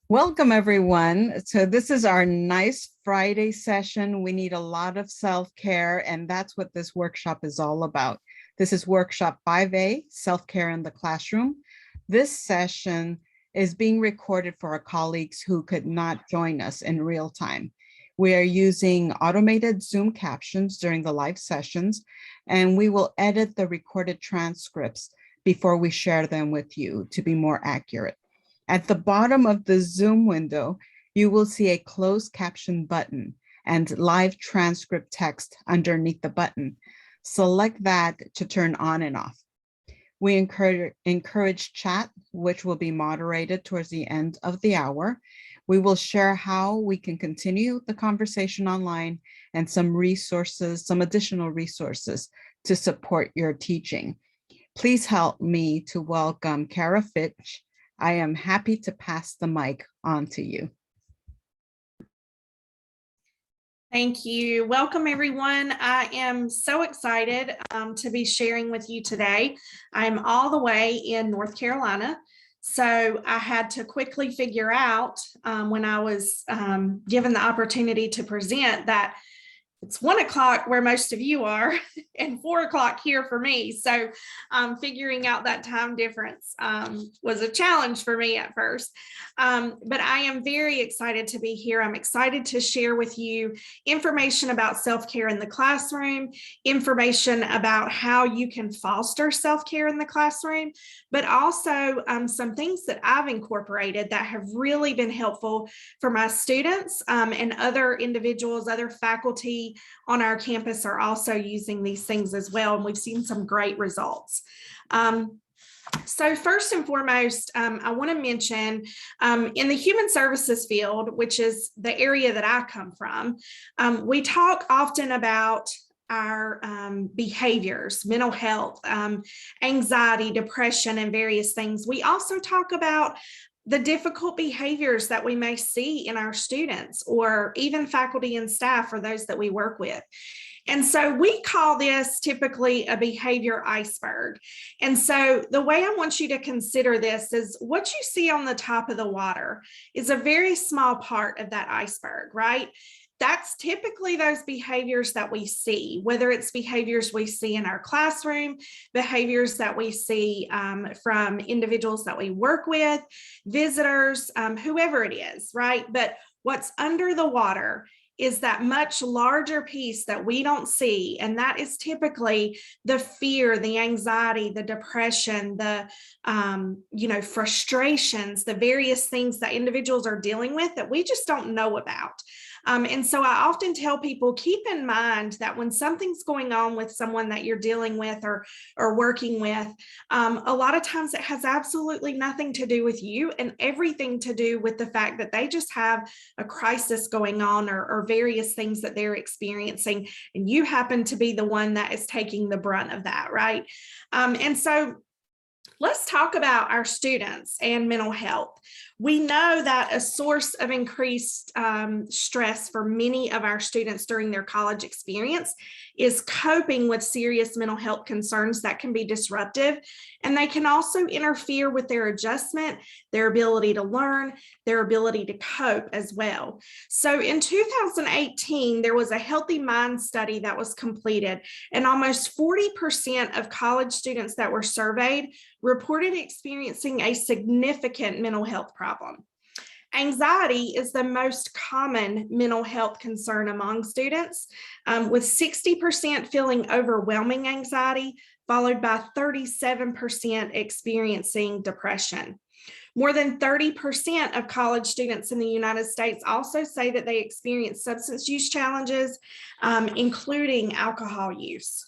Welcome, everyone. So this is our nice Friday session. We need a lot of self-care, and that's what this workshop is all about. This is workshop 5A, self-care in the classroom. This session is being recorded for our colleagues who could not join us in real time. We are using automated Zoom captions during the live sessions, and we will edit the recorded transcripts before we share them with you to be more accurate. At the bottom of the Zoom window, you will see a closed caption button and live transcript text underneath the button. Select that to turn on and off. We encourage chat, which will be moderated towards the end of the hour. We will share how we can continue the conversation online and some resources, some additional resources to support your teaching. Please help me to welcome Kara Finch. I am happy to pass the mic on to you. Thank you. Welcome, everyone. I am so excited to be sharing with you today. I'm all the way in North Carolina, so I had to quickly figure out when I was given the opportunity to present that it's 1 o'clock where most of you are and 4 o'clock here for me. So figuring out that time difference was a challenge for me at first. But I am very excited to be here. I'm excited to share with you information about self-care in the classroom, information about how you can foster self-care in the classroom, but also some things that I've incorporated that have really been helpful for my students and other individuals, other faculty on our campus are also using these things as well, and we've seen some great results. So first and foremost, I want to mention in the human services field, which is the area that I come from, we talk often about our behaviors, mental health, anxiety, depression, and various things. We also talk about the difficult behaviors that we may see in our students or even faculty and staff or those that we work with. And so we call this typically a behavior iceberg. And so the way I want you to consider this is what you see on the top of the water is a very small part of that iceberg, right? That's typically those behaviors that we see, whether it's behaviors we see in our classroom, behaviors that we see from individuals that we work with, visitors, whoever it is, right? But what's under the water is that much larger piece that we don't see, and that is typically the fear, the anxiety, the depression, the frustrations, the various things that individuals are dealing with that we just don't know about. And so I often tell people, keep in mind that when something's going on with someone that you're dealing with or working with, a lot of times it has absolutely nothing to do with you and everything to do with the fact that they just have a crisis going on or various things that they're experiencing, and you happen to be the one that is taking the brunt of that, right? And so let's talk about our students and mental health. We know that a source of increased stress for many of our students during their college experience is coping with serious mental health concerns that can be disruptive, and they can also interfere with their adjustment, their ability to learn, their ability to cope as well. So in 2018, there was a Healthy Mind study that was completed, and almost 40% of college students that were surveyed reported experiencing a significant mental health problem. Anxiety is the most common mental health concern among students, with 60% feeling overwhelming anxiety, followed by 37% experiencing depression. More than 30% of college students in the United States also say that they experience substance use challenges, including alcohol use.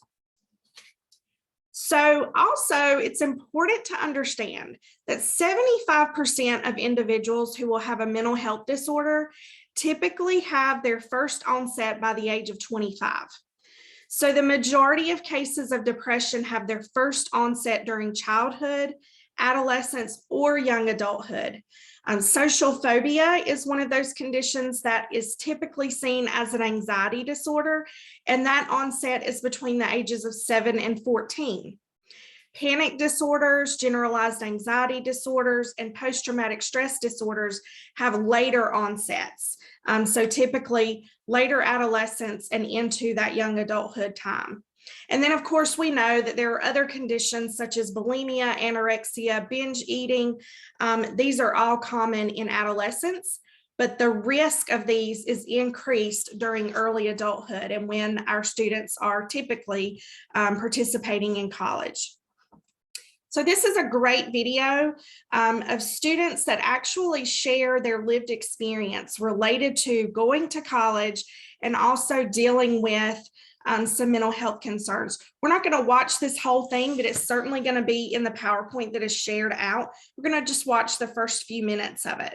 So also, it's important to understand that 75% of individuals who will have a mental health disorder typically have their first onset by the age of 25. So the majority of cases of depression have their first onset during childhood, adolescence, or young adulthood. Social phobia is one of those conditions that is typically seen as an anxiety disorder, and that onset is between the ages of 7 and 14. Panic disorders, generalized anxiety disorders, and post-traumatic stress disorders have later onsets. So typically later adolescence and into that young adulthood time. And then, of course, we know that there are other conditions such as bulimia, anorexia, binge eating. These are all common in adolescence, but the risk of these is increased during early adulthood and when our students are typically participating in college. So this is a great video of students that actually share their lived experience related to going to college and also dealing with some mental health concerns. We're not going to watch this whole thing, but it's certainly going to be in the PowerPoint that is shared out. We're going to just watch the first few minutes of it.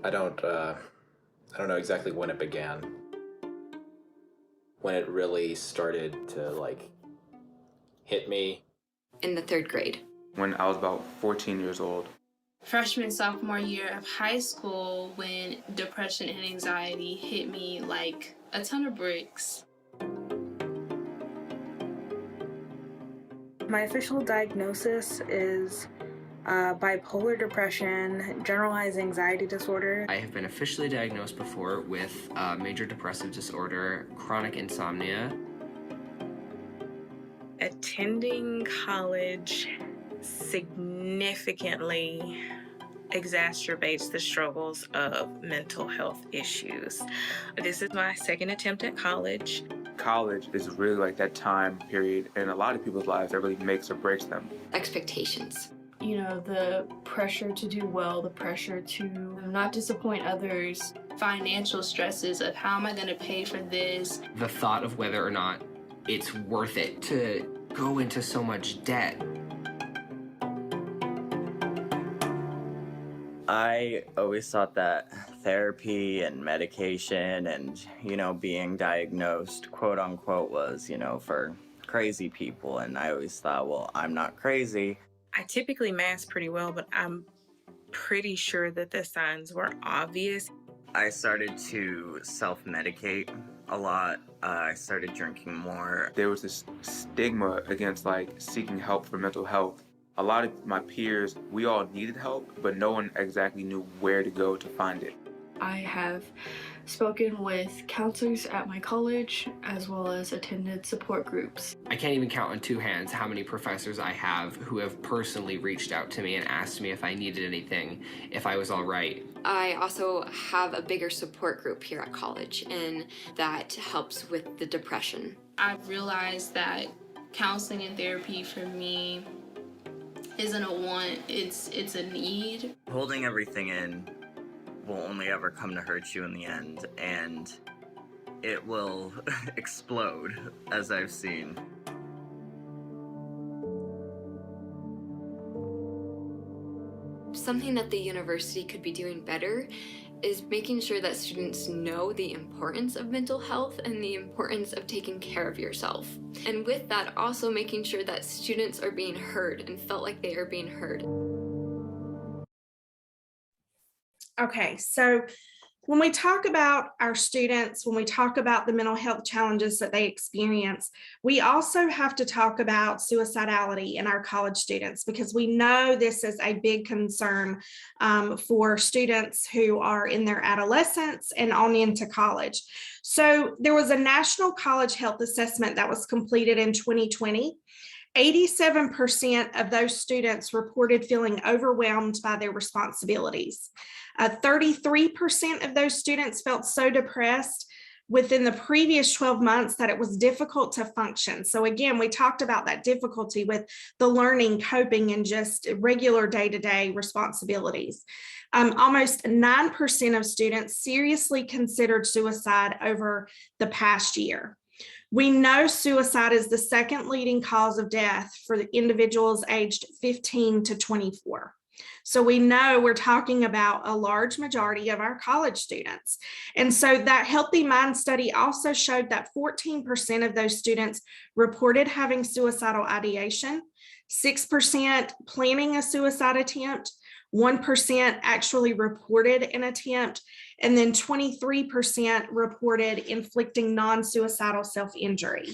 I don't know exactly when it began. When it really started to like hit me. In the 3rd grade. When I was about 14 years old. Freshman, sophomore year of high school, when depression and anxiety hit me like a ton of bricks. My official diagnosis is bipolar depression, generalized anxiety disorder. I have been officially diagnosed before with major depressive disorder, chronic insomnia. Attending college significantly exacerbates the struggles of mental health issues. This is my 2nd attempt at college. College is really like that time period in a lot of people's lives that really makes or breaks them. Expectations. You know, the pressure to do well, the pressure to not disappoint others, financial stresses of how am I going to pay for this? The thought of whether or not it's worth it to go into so much debt. I always thought that therapy and medication and, being diagnosed, quote unquote, was, for crazy people. And I always thought, well, I'm not crazy. I typically mask pretty well, but I'm pretty sure that the signs were obvious. I started to self-medicate a lot. I started drinking more. There was this stigma against seeking help for mental health. A lot of my peers, we all needed help, but no one exactly knew where to go to find it. I have spoken with counselors at my college as well as attended support groups. I can't even count on 2 hands how many professors I have who have personally reached out to me and asked me if I needed anything, if I was all right. I also have a bigger support group here at college, and that helps with the depression. I've realized that counseling and therapy for me isn't a want, it's a need. Holding everything in will only ever come to hurt you in the end, and it will explode, as I've seen. Something that the university could be doing better is making sure that students know the importance of mental health and the importance of taking care of yourself. And with that, also making sure that students are being heard and felt like they are being heard. Okay, so when we talk about our students, when we talk about the mental health challenges that they experience, we also have to talk about suicidality in our college students, because we know this is a big concern for students who are in their adolescence and on into college. So there was a national college health assessment that was completed in 2020. 87% of those students reported feeling overwhelmed by their responsibilities. 33% of those students felt so depressed within the previous 12 months that it was difficult to function. So again, we talked about that difficulty with the learning, coping, and just regular day-to-day responsibilities. Almost 9% of students seriously considered suicide over the past year. We know suicide is the 2nd leading cause of death for the individuals aged 15 to 24. So we know we're talking about a large majority of our college students. And so that Healthy Mind study also showed that 14% of those students reported having suicidal ideation. 6% planning a suicide attempt, 1% actually reported an attempt, and then 23% reported inflicting non-suicidal self-injury.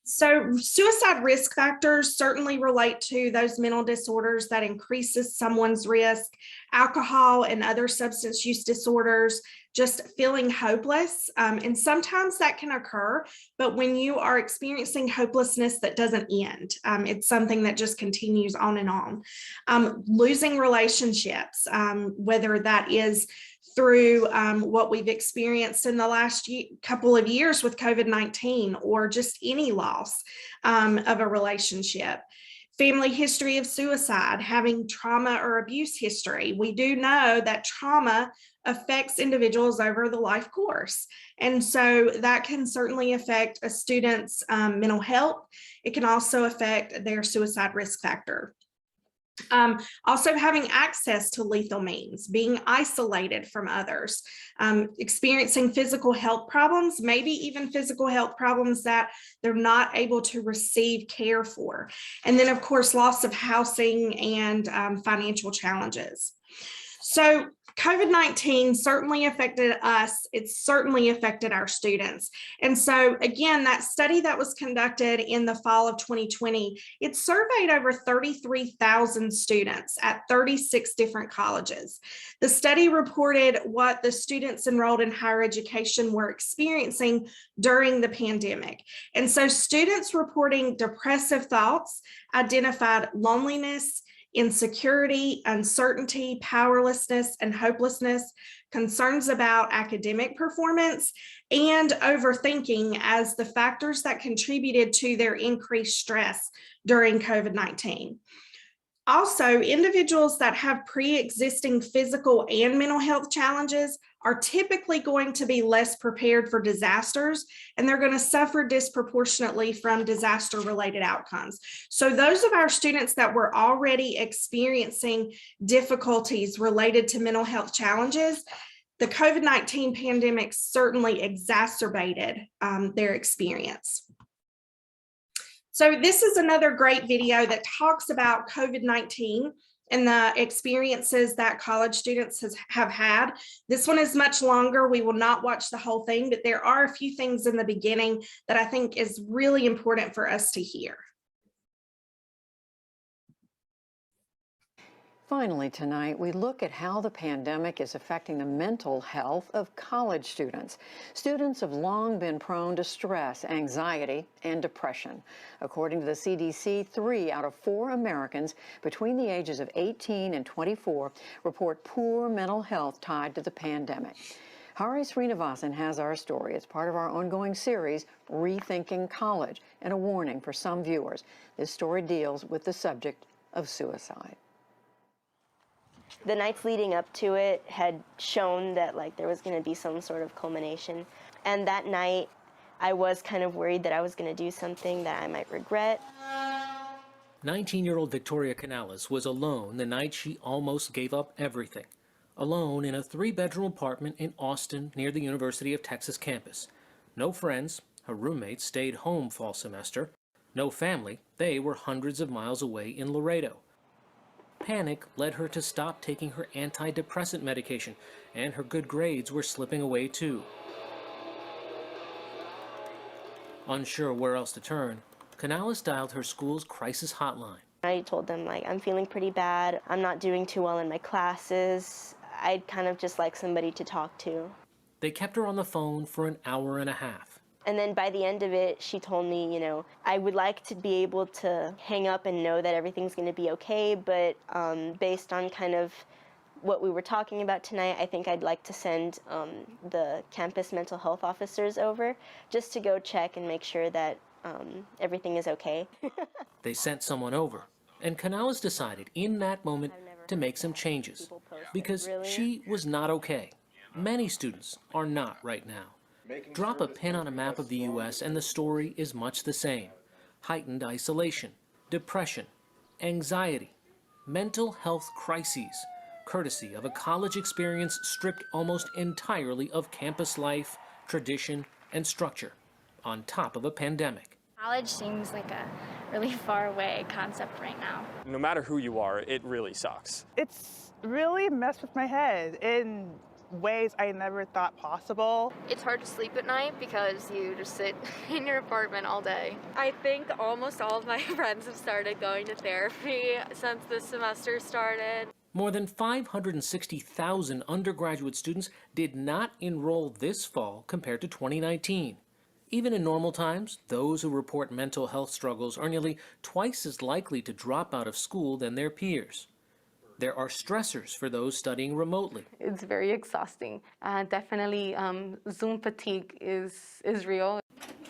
So suicide risk factors certainly relate to those mental disorders that increases someone's risk, alcohol and other substance use disorders, just feeling hopeless. And sometimes that can occur, but when you are experiencing hopelessness that doesn't end, it's something that just continues on and on. Losing relationships, whether that is through what we've experienced in the last couple of years with COVID-19, or just any loss of a relationship. Family history of suicide, having trauma or abuse history. We do know that trauma affects individuals over the life course. And so that can certainly affect a student's mental health. It can also affect their suicide risk factor. Also having access to lethal means, being isolated from others, experiencing physical health problems, maybe even physical health problems that they're not able to receive care for. And then of course, loss of housing and financial challenges. So COVID-19 certainly affected us. It certainly affected our students. And so again, that study that was conducted in the fall of 2020, it surveyed over 33,000 students at 36 different colleges. The study reported what the students enrolled in higher education were experiencing during the pandemic. And so students reporting depressive thoughts identified loneliness, insecurity, uncertainty, powerlessness, and hopelessness, concerns about academic performance, and overthinking as the factors that contributed to their increased stress during COVID-19. Also, individuals that have pre-existing physical and mental health challenges are typically going to be less prepared for disasters, and they're going to suffer disproportionately from disaster-related outcomes. So those of our students that were already experiencing difficulties related to mental health challenges, the COVID-19 pandemic certainly exacerbated their experience. So this is another great video that talks about COVID-19 and the experiences that college students have had. This one is much longer. We will not watch the whole thing, but there are a few things in the beginning that I think is really important for us to hear. Finally tonight, we look at how the pandemic is affecting the mental health of college students. Students have long been prone to stress, anxiety, and depression. According to the CDC, 3 out of 4 Americans between the ages of 18 and 24 report poor mental health tied to the pandemic. Hari Srinivasan has our story. It's part of our ongoing series, Rethinking College, and a warning for some viewers. This story deals with the subject of suicide. The nights leading up to it had shown that there was going to be some sort of culmination. And that night, I was kind of worried that I was going to do something that I might regret. 19-year-old Victoria Canales was alone the night she almost gave up everything. Alone in a 3-bedroom apartment in Austin near the University of Texas campus. No friends, her roommates stayed home fall semester. No family, they were hundreds of miles away in Laredo. Panic led her to stop taking her antidepressant medication, and her good grades were slipping away too. Unsure where else to turn, Canales dialed her school's crisis hotline. I told them, I'm feeling pretty bad. I'm not doing too well in my classes. I'd kind of just like somebody to talk to. They kept her on the phone for an hour and a half. And then by the end of it, she told me, I would like to be able to hang up and know that everything's going to be okay, but based on kind of what we were talking about tonight, I think I'd like to send the campus mental health officers over just to go check and make sure that everything is okay. They sent someone over, and Canales decided in that moment to make some changes because she was not okay. Many students are not right now. Drop a pin on a map of the U.S. and the story is much the same. Heightened isolation, depression, anxiety, mental health crises, courtesy of a college experience stripped almost entirely of campus life, tradition, and structure, on top of a pandemic. College seems like a really far away concept right now. No matter who you are, it really sucks. It's really messed with my head in ways I never thought possible. It's hard to sleep at night because you just sit in your apartment all day. I think almost all of my friends have started going to therapy since the semester started. More than 560,000 undergraduate students did not enroll this fall compared to 2019. Even in normal times, those who report mental health struggles are nearly twice as likely to drop out of school than their peers. There are stressors for those studying remotely. It's very exhausting. Definitely Zoom fatigue is real.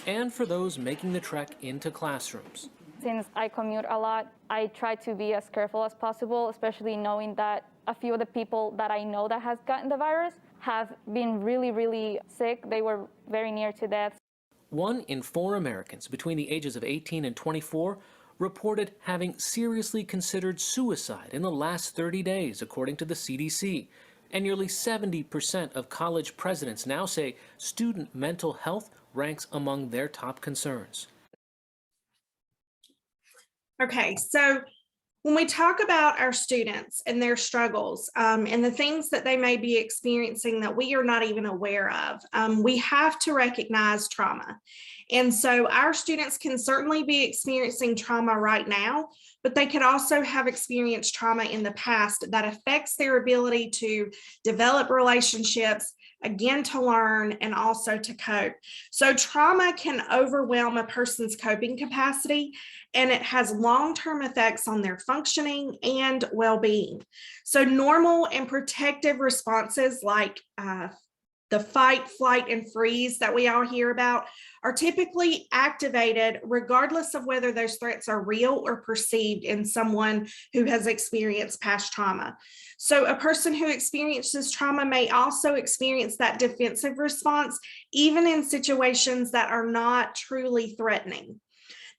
And for those making the trek into classrooms. Since I commute a lot, I try to be as careful as possible, especially knowing that a few of the people that I know that has gotten the virus have been really, really sick. They were very near to death. 1 in 4 Americans between the ages of 18 and 24 reported having seriously considered suicide in the last 30 days, according to the CDC. And nearly 70% of college presidents now say student mental health ranks among their top concerns. Okay, so when we talk about our students and their struggles and the things that they may be experiencing that we are not even aware of, we have to recognize trauma. And so our students can certainly be experiencing trauma right now, but they could also have experienced trauma in the past that affects their ability to develop relationships, again, to learn, and also to cope. So trauma can overwhelm a person's coping capacity, and it has long-term effects on their functioning and well-being. So normal and protective responses like the fight, flight, and freeze that we all hear about are typically activated regardless of whether those threats are real or perceived in someone who has experienced past trauma. So a person who experiences trauma may also experience that defensive response, even in situations that are not truly threatening.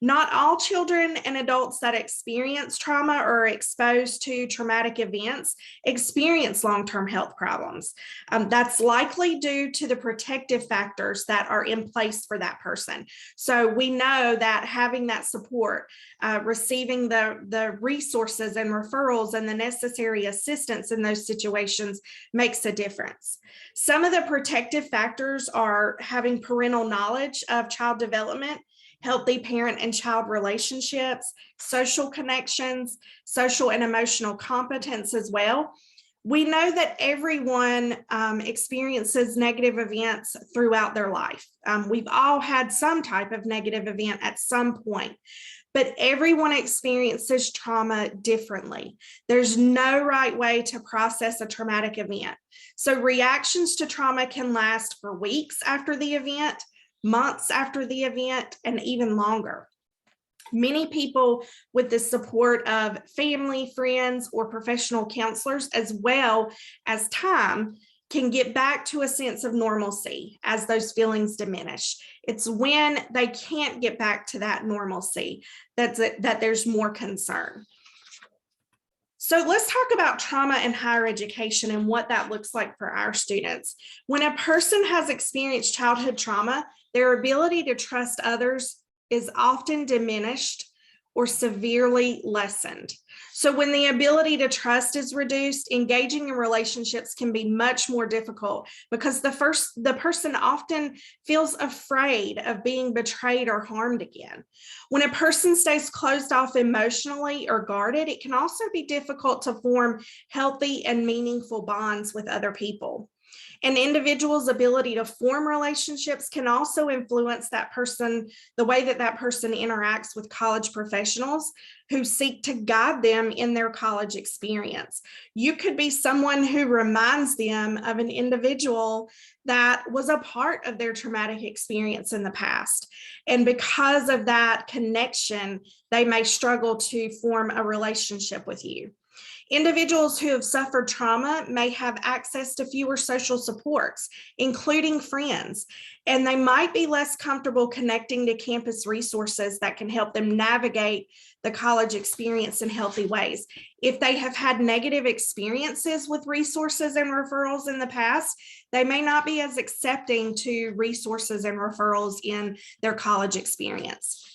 Not all children and adults that experience trauma or are exposed to traumatic events experience long-term health problems. That's likely due to the protective factors that are in place for that person. So we know that having that support, receiving the resources and referrals and the necessary assistance in those situations makes a difference. Some of the protective factors are having parental knowledge of child development, healthy parent and child relationships, social connections, social and emotional competence as well. We know that everyone experiences negative events throughout their life. We've all had some type of negative event at some point, but everyone experiences trauma differently. There's no right way to process a traumatic event. So reactions to trauma can last for weeks after the event, months after the event, and even longer. Many people with the support of family, friends, or professional counselors, as well as time, can get back to a sense of normalcy as those feelings diminish. It's when they can't get back to that normalcy that there's more concern. So let's talk about trauma in higher education and what that looks like for our students. When a person has experienced childhood trauma, their ability to trust others is often diminished or severely lessened. So when the ability to trust is reduced, engaging in relationships can be much more difficult because the person often feels afraid of being betrayed or harmed again. When a person stays closed off emotionally or guarded, it can also be difficult to form healthy and meaningful bonds with other people. An individual's ability to form relationships can also influence that person, the way that person interacts with college professionals who seek to guide them in their college experience. You could be someone who reminds them of an individual that was a part of their traumatic experience in the past. And because of that connection, they may struggle to form a relationship with you. Individuals who have suffered trauma may have access to fewer social supports, including friends, and they might be less comfortable connecting to campus resources that can help them navigate the college experience in healthy ways. If they have had negative experiences with resources and referrals in the past, they may not be as accepting to resources and referrals in their college experience.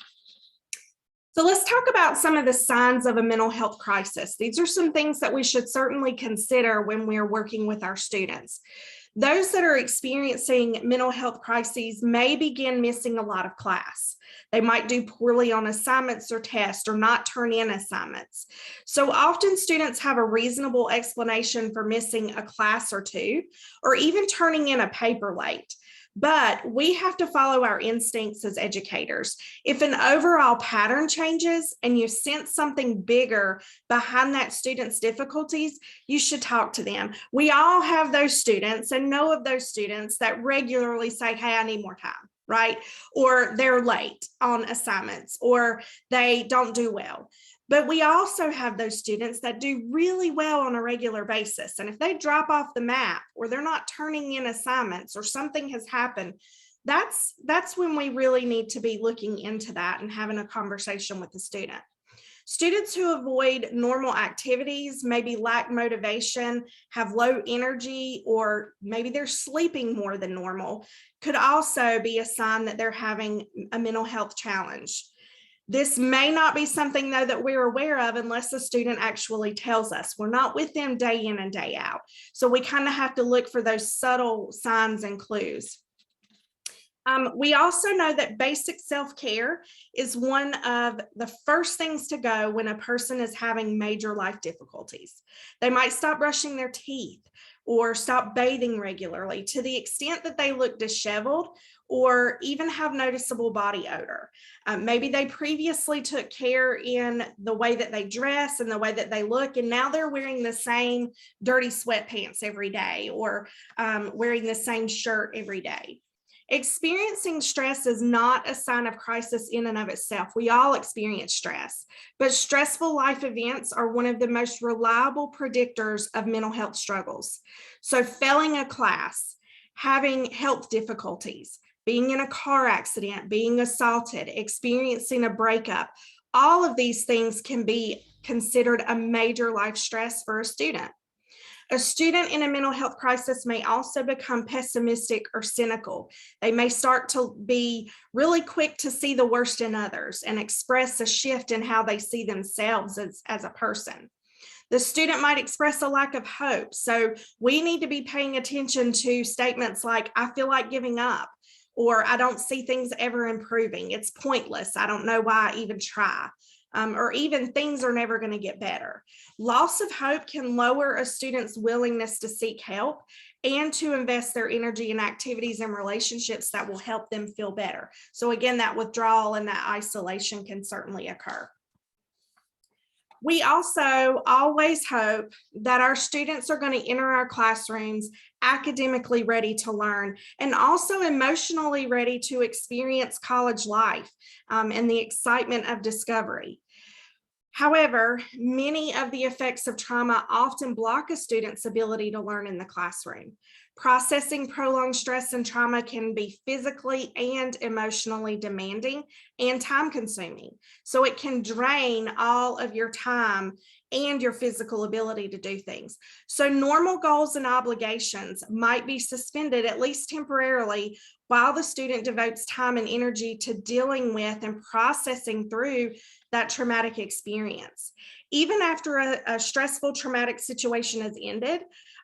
So let's talk about some of the signs of a mental health crisis. These are some things that we should certainly consider when we're working with our students. Those that are experiencing mental health crises may begin missing a lot of class. They might do poorly on assignments or tests or not turn in assignments. So often students have a reasonable explanation for missing a class or two, or even turning in a paper late. But we have to follow our instincts as educators. If an overall pattern changes and you sense something bigger behind that student's difficulties, you should talk to them. We all have those students and know of those students that regularly say, hey, I need more time, right? Or they're late on assignments, or they don't do well. But we also have those students that do really well on a regular basis. And if they drop off the map, or they're not turning in assignments, or something has happened, that's when we really need to be looking into that and having a conversation with the student. Students who avoid normal activities, maybe lack motivation, have low energy, or maybe they're sleeping more than normal, could also be a sign that they're having a mental health challenge. This may not be something, though, that we're aware of unless the student actually tells us. We're not with them day in and day out. So we kind of have to look for those subtle signs and clues. We also know that basic self-care is one of the first things to go when a person is having major life difficulties. They might stop brushing their teeth or stop bathing regularly to the extent that they look disheveled or even have noticeable body odor. Maybe they previously took care in the way that they dress and the way that they look, and now they're wearing the same dirty sweatpants every day, or wearing the same shirt every day. Experiencing stress is not a sign of crisis in and of itself. We all experience stress, but stressful life events are one of the most reliable predictors of mental health struggles. So failing a class, having health difficulties, being in a car accident, being assaulted, experiencing a breakup, all of these things can be considered a major life stress for a student. A student in a mental health crisis may also become pessimistic or cynical. They may start to be really quick to see the worst in others and express a shift in how they see themselves as a person. The student might express a lack of hope. So we need to be paying attention to statements like, I feel like giving up, or I don't see things ever improving. It's pointless. I don't know why I even try. Or even things are never going to get better. Loss of hope can lower a student's willingness to seek help and to invest their energy in activities and relationships that will help them feel better. So again, that withdrawal and that isolation can certainly occur. We also always hope that our students are going to enter our classrooms academically ready to learn and also emotionally ready to experience college life and the excitement of discovery. However, many of the effects of trauma often block a student's ability to learn in the classroom. Processing prolonged stress and trauma can be physically and emotionally demanding and time consuming. So it can drain all of your time and your physical ability to do things. So normal goals and obligations might be suspended, at least temporarily, while the student devotes time and energy to dealing with and processing through that traumatic experience. Even after a stressful traumatic situation has ended,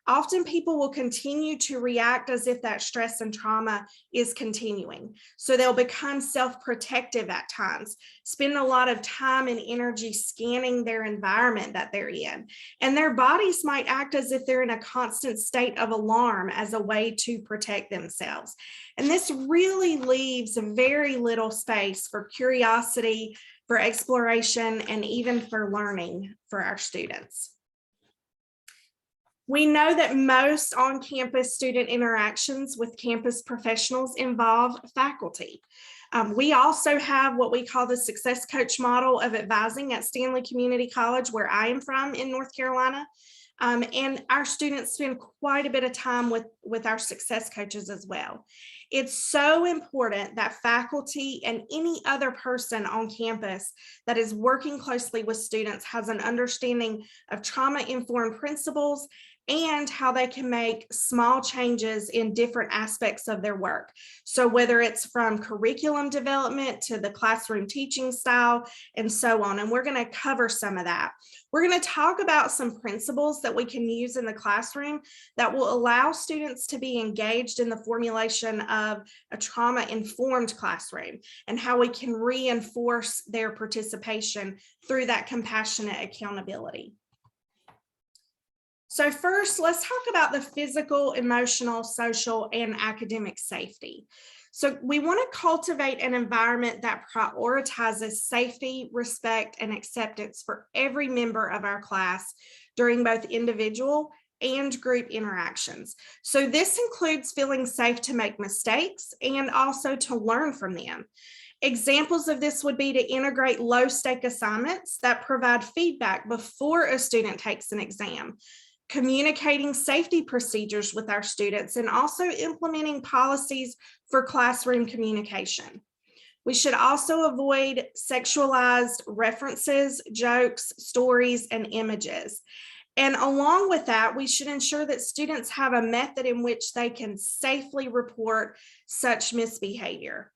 often people will continue to react as if that stress and trauma is continuing. So they'll become self-protective at times, spend a lot of time and energy scanning their environment that they're in. And their bodies might act as if they're in a constant state of alarm as a way to protect themselves. And this really leaves very little space for curiosity, for exploration, and even for learning for our students. We know that most on-campus student interactions with campus professionals involve faculty. We also have what we call the success coach model of advising at Stanley Community College, where I am from in North Carolina. And our students spend quite a bit of time with our success coaches as well. It's so important that faculty and any other person on campus that is working closely with students has an understanding of trauma-informed principles and how they can make small changes in different aspects of their work. So whether it's from curriculum development to the classroom teaching style and so on, and we're going to cover some of that. We're going to talk about some principles that we can use in the classroom that will allow students to be engaged in the formulation of a trauma-informed classroom and how we can reinforce their participation through that compassionate accountability. So first, let's talk about the physical, emotional, social, and academic safety. So we want to cultivate an environment that prioritizes safety, respect, and acceptance for every member of our class during both individual and group interactions. So this includes feeling safe to make mistakes and also to learn from them. Examples of this would be to integrate low-stake assignments that provide feedback before a student takes an exam, communicating safety procedures with our students, and also implementing policies for classroom communication. We should also avoid sexualized references, jokes, stories, and images. And along with that, we should ensure that students have a method in which they can safely report such misbehavior.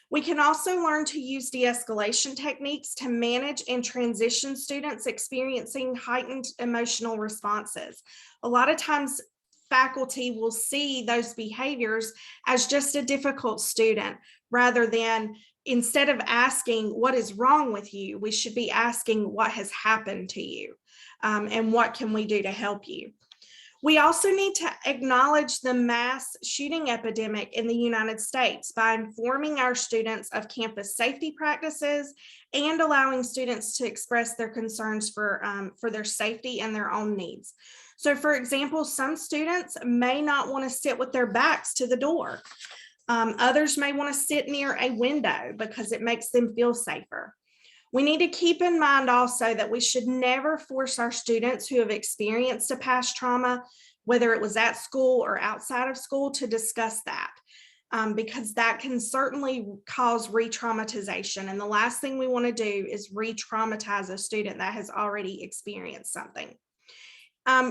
We can also learn to use de-escalation techniques to manage and transition students experiencing heightened emotional responses. A lot of times, faculty will see those behaviors as just a difficult student, rather than, instead of asking what is wrong with you, we should be asking what has happened to you and what can we do to help you. We also need to acknowledge the mass shooting epidemic in the United States by informing our students of campus safety practices and allowing students to express their concerns for their safety and their own needs. So for example, some students may not want to sit with their backs to the door. Others may want to sit near a window because it makes them feel safer. We need to keep in mind also that we should never force our students who have experienced a past trauma, whether it was at school or outside of school, to discuss that, because that can certainly cause re-traumatization. And the last thing we want to do is re-traumatize a student that has already experienced something.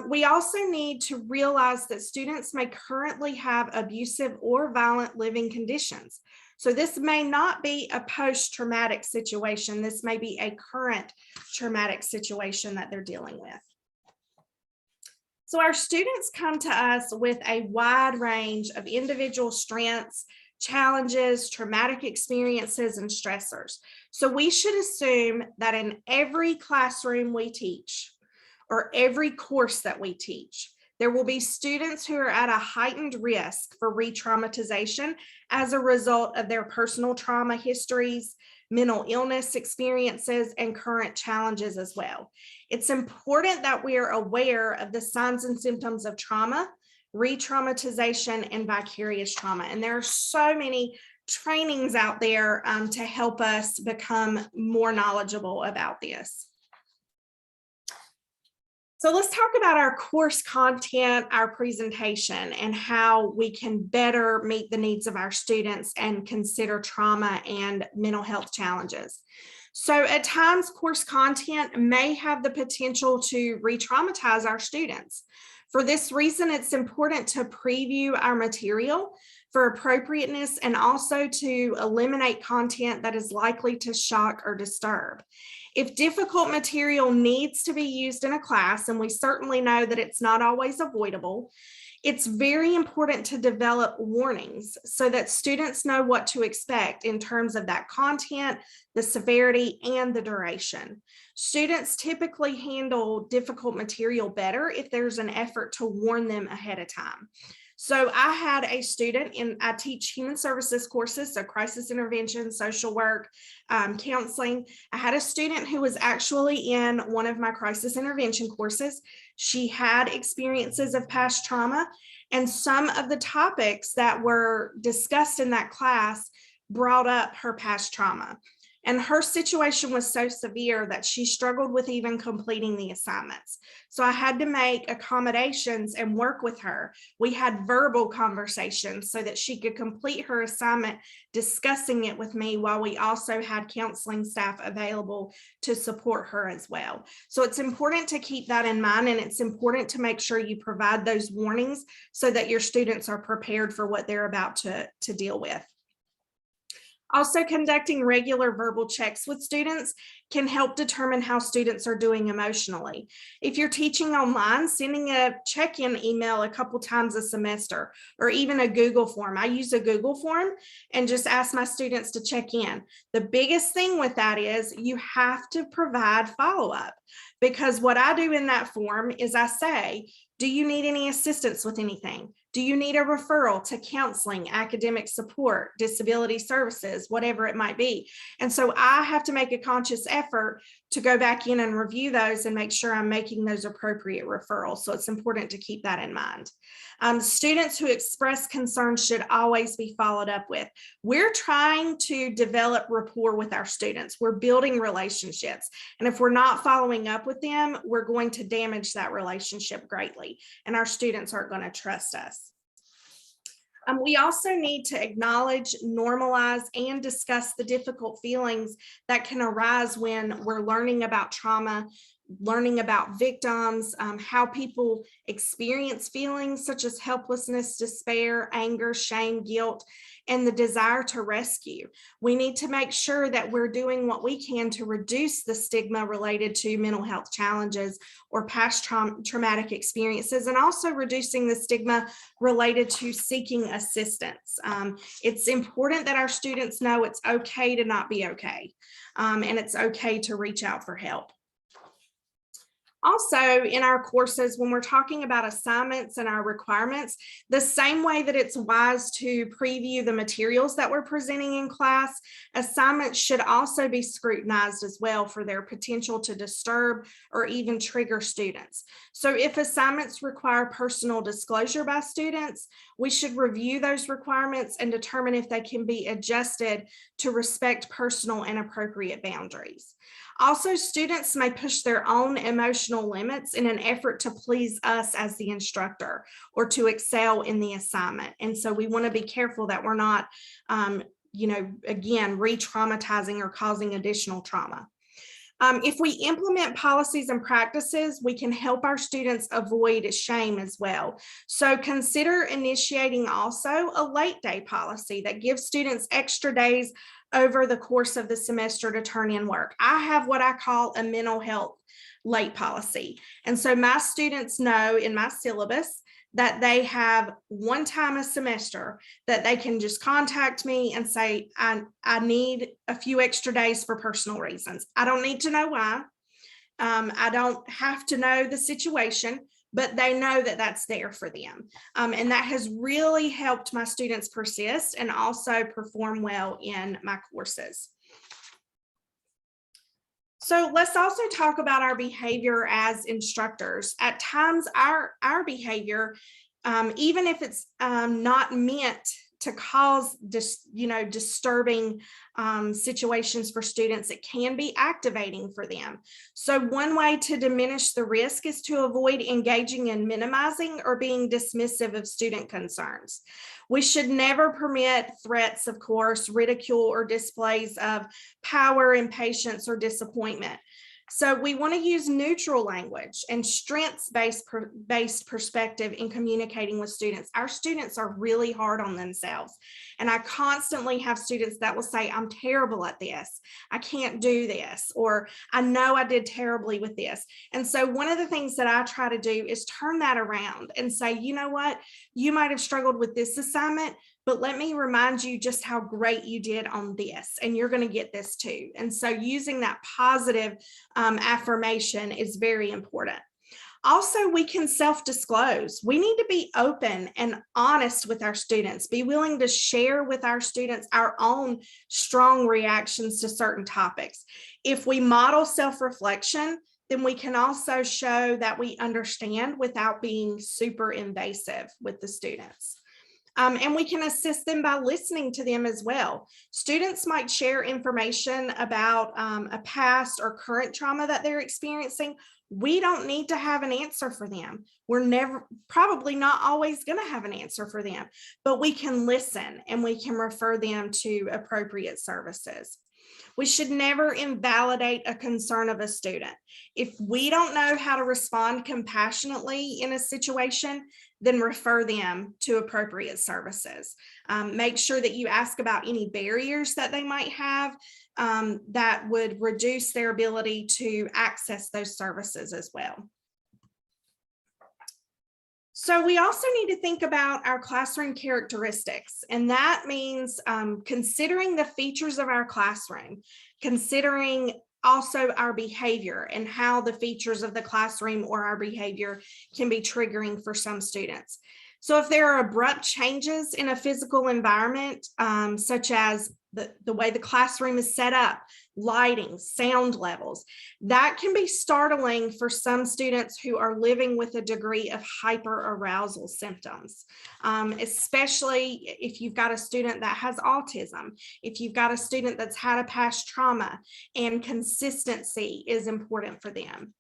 We also need to realize that students may currently have abusive or violent living conditions. So this may not be a post-traumatic situation. This may be a current traumatic situation that they're dealing with. So our students come to us with a wide range of individual strengths, challenges, traumatic experiences, and stressors. So we should assume that in every classroom we teach, or every course that we teach, there will be students who are at a heightened risk for re-traumatization as a result of their personal trauma histories, mental illness experiences, and current challenges as well. It's important that we are aware of the signs and symptoms of trauma, re-traumatization, and vicarious trauma. And there are so many trainings out there to help us become more knowledgeable about this. So let's talk about our course content, our presentation, and how we can better meet the needs of our students and consider trauma and mental health challenges. So at times, course content may have the potential to re-traumatize our students. For this reason, it's important to preview our material for appropriateness and also to eliminate content that is likely to shock or disturb. If difficult material needs to be used in a class, and we certainly know that it's not always avoidable, it's very important to develop warnings so that students know what to expect in terms of that content, the severity, and the duration. Students typically handle difficult material better if there's an effort to warn them ahead of time. So I had a student, I teach human services courses, so crisis intervention, social work, counseling. I had a student who was actually in one of my crisis intervention courses. She had experiences of past trauma, and some of the topics that were discussed in that class brought up her past trauma. And her situation was so severe that she struggled with even completing the assignments. So I had to make accommodations and work with her. We had verbal conversations so that she could complete her assignment, discussing it with me, while we also had counseling staff available to support her as well. So it's important to keep that in mind, and it's important to make sure you provide those warnings so that your students are prepared for what they're about to deal with. Also, conducting regular verbal checks with students can help determine how students are doing emotionally. If you're teaching online, sending a check-in email a couple times a semester, or even a Google form. I use a Google form and just ask my students to check in. The biggest thing with that is you have to provide follow-up, because what I do in that form is I say, do you need any assistance with anything? Do you need a referral to counseling, academic support, disability services, whatever it might be? And so I have to make a conscious effort to go back in and review those and make sure I'm making those appropriate referrals. So it's important to keep that in mind. Students who express concerns should always be followed up with. We're trying to develop rapport with our students. We're building relationships. And if we're not following up with them, we're going to damage that relationship greatly, and our students aren't going to trust us. We also need to acknowledge, normalize, and discuss the difficult feelings that can arise when we're learning about trauma, learning about victims, how people experience feelings such as helplessness, despair, anger, shame, guilt, and the desire to rescue. We need to make sure that we're doing what we can to reduce the stigma related to mental health challenges or past traumatic experiences, and also reducing the stigma related to seeking assistance. It's important that our students know it's okay to not be okay, and it's okay to reach out for help. Also, in our courses, when we're talking about assignments and our requirements, the same way that it's wise to preview the materials that we're presenting in class, assignments should also be scrutinized as well for their potential to disturb or even trigger students. So if assignments require personal disclosure by students, we should review those requirements and determine if they can be adjusted to respect personal and appropriate boundaries. Also, students may push their own emotional limits in an effort to please us as the instructor or to excel in the assignment. And so we want to be careful that we're not, again, re-traumatizing or causing additional trauma. If we implement policies and practices, we can help our students avoid shame as well. So consider initiating also a late day policy that gives students extra days over the course of the semester to turn in work. I have what I call a mental health late policy. And so my students know in my syllabus that they have one time a semester that they can just contact me and say, I need a few extra days for personal reasons. I don't need to know why. I don't have to know the situation, but they know that that's there for them. And that has really helped my students persist and also perform well in my courses. So let's also talk about our behavior as instructors. At times, our behavior, even if it's not meant to cause disturbing situations for students, it can be activating for them. So one way to diminish the risk is to avoid engaging in minimizing or being dismissive of student concerns. We should never permit threats, of course, ridicule, or displays of power, impatience, or disappointment. So we want to use neutral language and strengths-based perspective in communicating with students. Our students are really hard on themselves. And I constantly have students that will say, I'm terrible at this. I can't do this. Or I know I did terribly with this. And so one of the things that I try to do is turn that around and say, you know what? You might have struggled with this assignment, but let me remind you just how great you did on this, and you're going to get this too. And so using that positive affirmation is very important. Also, we can self-disclose. We need to be open and honest with our students, be willing to share with our students our own strong reactions to certain topics. If we model self-reflection, then we can also show that we understand without being super invasive with the students. And we can assist them by listening to them as well. Students might share information about a past or current trauma that they're experiencing. We don't need to have an answer for them. We're probably not always going to have an answer for them, but we can listen and we can refer them to appropriate services. We should never invalidate a concern of a student. If we don't know how to respond compassionately in a situation, then refer them to appropriate services. Make sure that you ask about any barriers that they might have that would reduce their ability to access those services as well. So we also need to think about our classroom characteristics, and that means considering the features of our classroom, considering also our behavior and how the features of the classroom or our behavior can be triggering for some students. So if there are abrupt changes in a physical environment, such as the way the classroom is set up, lighting, sound levels, that can be startling for some students who are living with a degree of hyperarousal symptoms, especially if you've got a student that has autism, if you've got a student that's had a past trauma, and consistency is important for them.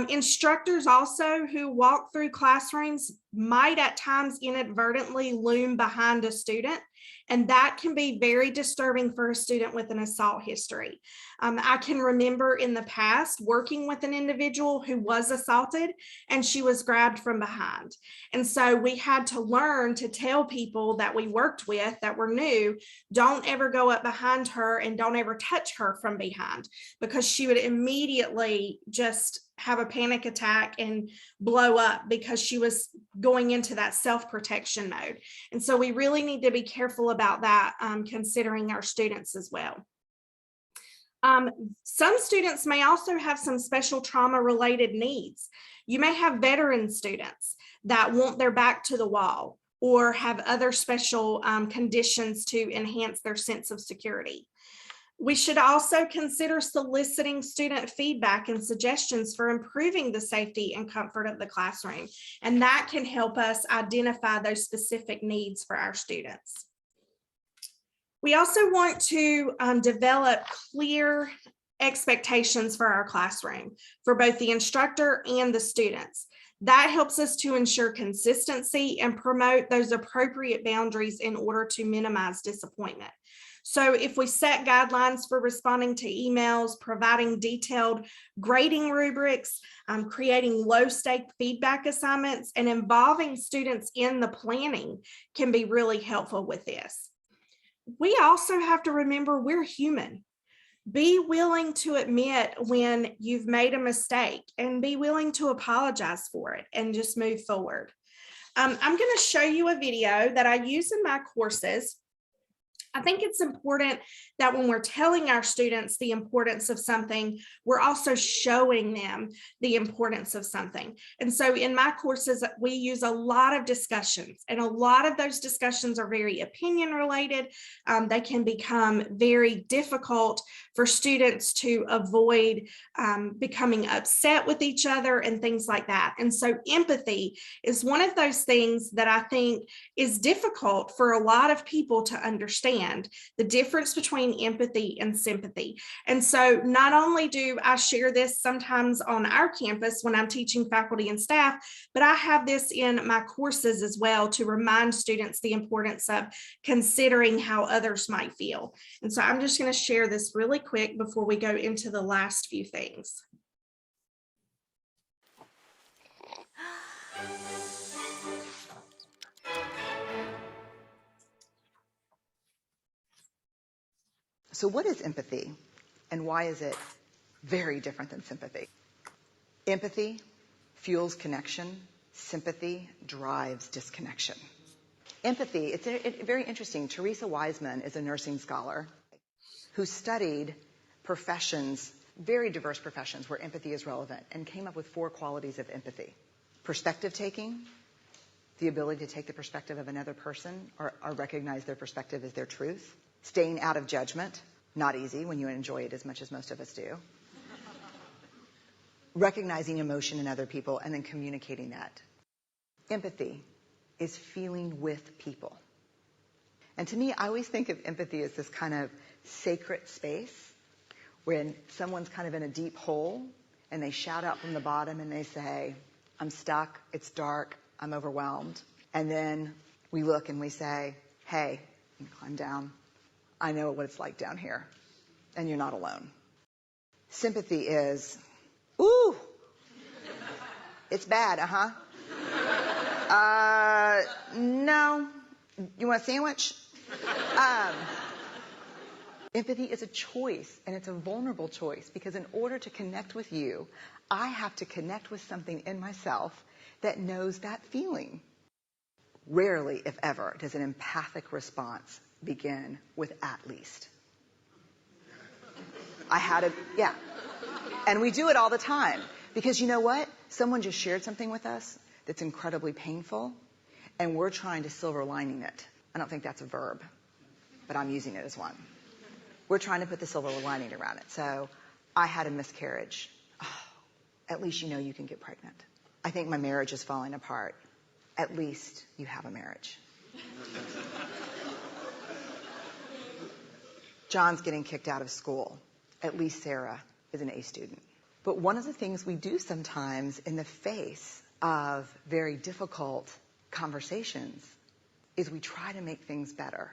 Instructors also who walk through classrooms might at times inadvertently loom behind a student, and that can be very disturbing for a student with an assault history. I can remember in the past working with an individual who was assaulted and she was grabbed from behind. And so we had to learn to tell people that we worked with that were new, don't ever go up behind her and don't ever touch her from behind, because she would immediately just have a panic attack and blow up because she was going into that self-protection mode. And so we really need to be careful about that, considering our students as well. Some students may also have some special trauma-related needs. You may have veteran students that want their back to the wall or have other special conditions to enhance their sense of security. We should also consider soliciting student feedback and suggestions for improving the safety and comfort of the classroom, and that can help us identify those specific needs for our students. We also want to develop clear expectations for our classroom for both the instructor and the students. That helps us to ensure consistency and promote those appropriate boundaries in order to minimize disappointment. So if we set guidelines for responding to emails, providing detailed grading rubrics, creating low-stake feedback assignments, and involving students in the planning can be really helpful with this. We also have to remember we're human. Be willing to admit when you've made a mistake and be willing to apologize for it and just move forward. I'm going to show you a video that I use in my courses. I think it's important that when we're telling our students the importance of something, we're also showing them the importance of something. And so in my courses, we use a lot of discussions, and a lot of those discussions are very opinion related. They can become very difficult for students to avoid becoming upset with each other and things like that. And so empathy is one of those things that I think is difficult for a lot of people to understand, the difference between empathy and sympathy. And so not only do I share this sometimes on our campus when I'm teaching faculty and staff, but I have this in my courses as well to remind students the importance of considering how others might feel. And so I'm just going to share this really quick before we go into the last few things. So what is empathy, and why is it very different than sympathy? Empathy fuels connection. Sympathy drives disconnection. Empathy, it's very interesting. Teresa Wiseman is a nursing scholar who studied professions, very diverse professions where empathy is relevant, and came up with 4 qualities of empathy. Perspective taking, the ability to take the perspective of another person or recognize their perspective as their truth. Staying out of judgment, not easy when you enjoy it as much as most of us do. Recognizing emotion in other people and then communicating that. Empathy is feeling with people. And to me, I always think of empathy as this kind of sacred space when someone's kind of in a deep hole and they shout out from the bottom and they say, I'm stuck, it's dark, I'm overwhelmed. And then we look and we say, hey, you can climb down. I know what it's like down here, and you're not alone. Sympathy is, ooh, it's bad, no. You want a sandwich? Empathy is a choice, and it's a vulnerable choice, because in order to connect with you, I have to connect with something in myself that knows that feeling. Rarely, if ever, does an empathic response begin with at least. Yeah. And we do it all the time, because you know what? Someone just shared something with us that's incredibly painful, and we're trying to silver lining it. I don't think that's a verb, but I'm using it as one. We're trying to put the silver lining around it. So I had a miscarriage. Oh, at least you know you can get pregnant. I think my marriage is falling apart. At least you have a marriage. John's getting kicked out of school. At least Sarah is an A student. But one of the things we do sometimes in the face of very difficult conversations is we try to make things better.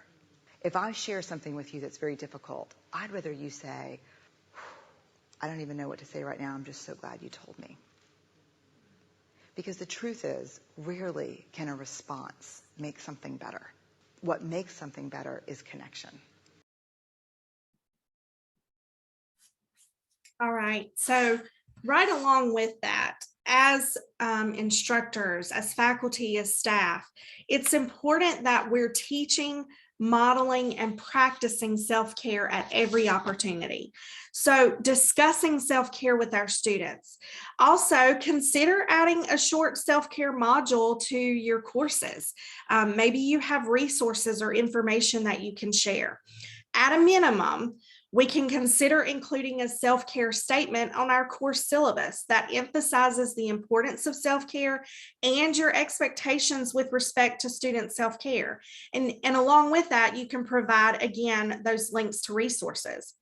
If I share something with you that's very difficult, I'd rather you say, I don't even know what to say right now, I'm just so glad you told me. Because the truth is, rarely can a response make something better. What makes something better is connection. All right, so right along with that, as instructors, as faculty, as staff, it's important that we're teaching, modeling, and practicing self-care at every opportunity. So discussing self-care with our students. Also, consider adding a short self-care module to your courses. Maybe you have resources or information that you can share. At a minimum, we can consider including a self-care statement on our course syllabus that emphasizes the importance of self-care and your expectations with respect to student self-care. And along with that, you can provide, again, those links to resources.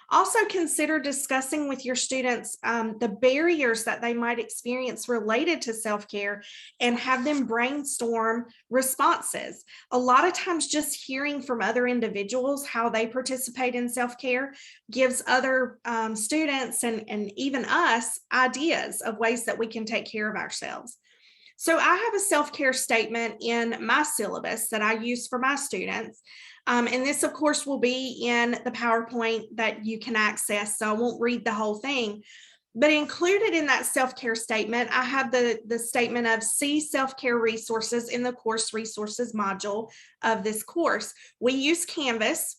Also consider discussing with your students the barriers that they might experience related to self-care and have them brainstorm responses. A lot of times just hearing from other individuals how they participate in self-care gives other students and even us ideas of ways that we can take care of ourselves. So I have a self-care statement in my syllabus that I use for my students. And this, of course, will be in the PowerPoint that you can access, so I won't read the whole thing. But included in that self-care statement, I have the statement of see self-care resources in the course resources module of this course. We use Canvas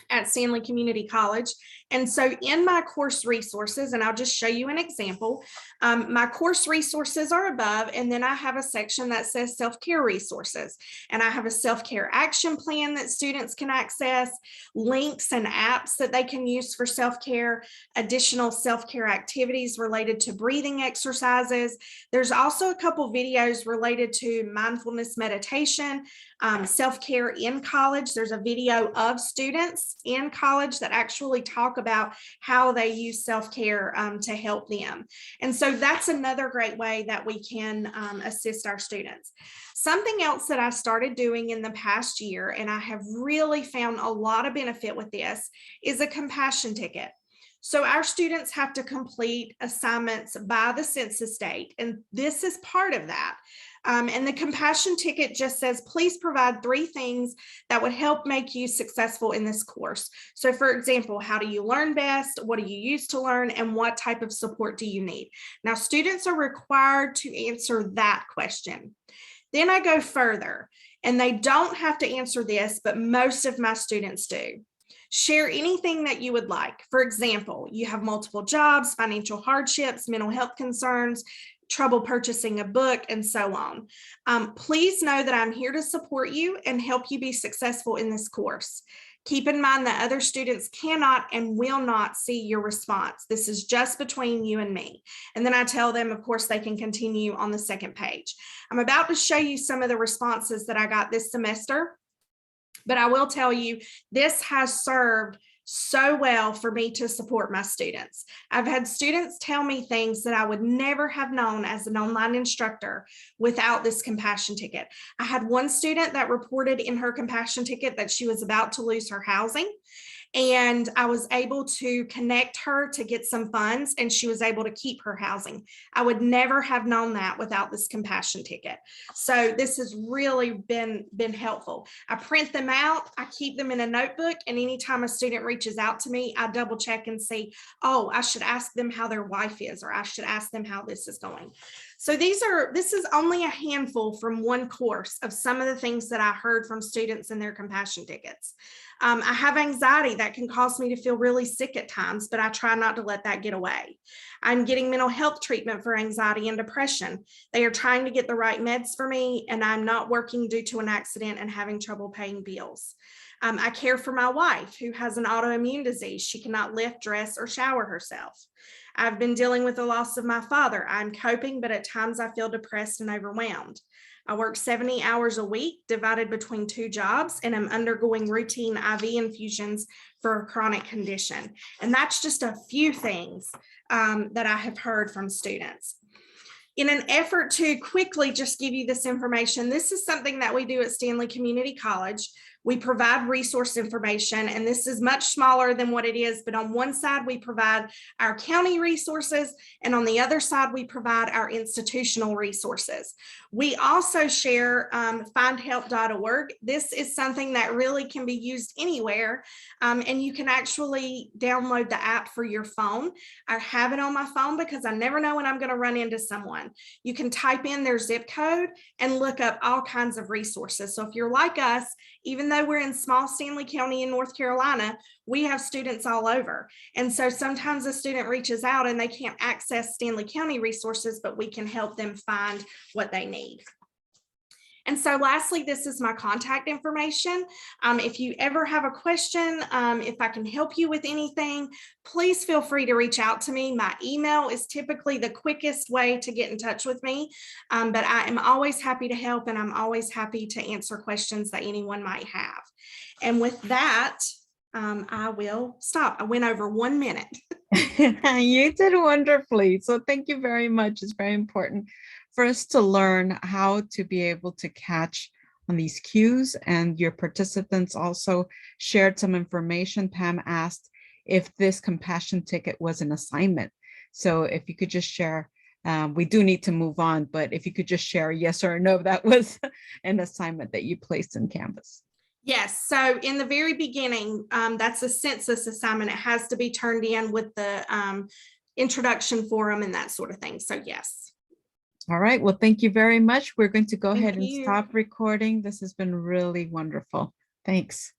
at Stanley Community College. And so in my course resources, and I'll just show you an example, my course resources are above, and then I have a section that says self-care resources. And I have a self-care action plan that students can access, links and apps that they can use for self-care, additional self-care activities related to breathing exercises. There's also a couple videos related to mindfulness meditation, self-care in college. There's a video of students in college that actually talk about how they use self-care to help them. And so that's another great way that we can assist our students. Something else that I started doing in the past year, and I have really found a lot of benefit with this, is a compassion ticket. So our students have to complete assignments by the census date, and this is part of that. And the compassion ticket just says, please provide 3 things that would help make you successful in this course. So for example, how do you learn best? What do you use to learn? And what type of support do you need? Now, students are required to answer that question. Then I go further, and they don't have to answer this, but most of my students do. Share anything that you would like. For example, you have multiple jobs, financial hardships, mental health concerns, trouble purchasing a book, and so on. Please know that I'm here to support you and help you be successful in this course. Keep in mind that other students cannot and will not see your response. This is just between you and me. And then I tell them, of course, they can continue on the second page. I'm about to show you some of the responses that I got this semester, but I will tell you, this has served so well for me to support my students. I've had students tell me things that I would never have known as an online instructor without this compassion ticket. I had one student that reported in her compassion ticket that she was about to lose her housing, and I was able to connect her to get some funds, and she was able to keep her housing. I would never have known that without this compassion ticket. So this has really been helpful. I print them out, I keep them in a notebook, and anytime a student reaches out to me, I double check and see, oh, I should ask them how their wife is, or I should ask them how this is going. So this is only a handful from one course of some of the things that I heard from students in their compassion tickets. I have anxiety that can cause me to feel really sick at times, but I try not to let that get away. I'm getting mental health treatment for anxiety and depression. They are trying to get the right meds for me, and I'm not working due to an accident and having trouble paying bills. I care for my wife who has an autoimmune disease. She cannot lift, dress, or shower herself. I've been dealing with the loss of my father. I'm coping, but at times I feel depressed and overwhelmed. I work 70 hours a week divided between 2 jobs, and I'm undergoing routine IV infusions for a chronic condition. And that's just a few things that I have heard from students. In an effort to quickly just give you this information, this is something that we do at Stanley Community College. We provide resource information, and this is much smaller than what it is, but on one side we provide our county resources, and on the other side we provide our institutional resources. We also share findhelp.org. This is something that really can be used anywhere, and you can actually download the app for your phone. I have it on my phone because I never know when I'm going to run into someone. You can type in their zip code and look up all kinds of resources. So if you're like us, even though we're in small Stanley County in North Carolina, we have students all over. And so sometimes a student reaches out and they can't access Stanley County resources, but we can help them find what they need. And so lastly, this is my contact information. If you ever have a question, if I can help you with anything, please feel free to reach out to me. My email is typically the quickest way to get in touch with me, but I am always happy to help, and I'm always happy to answer questions that anyone might have. And with that, I will stop. I went over 1 minute. You did wonderfully. So thank you very much. It's very important for us to learn how to be able to catch on these cues, and your participants also shared some information. Pam asked if this compassion ticket was an assignment. So if you could just share, we do need to move on, but if you could just share yes or no, that was an assignment that you placed in Canvas. Yes, so in the very beginning, that's a census assignment. It has to be turned in with the introduction forum and that sort of thing. So yes. All right, well, thank you very much. We're going to go ahead and you. stop recording. This has been really wonderful. Thanks.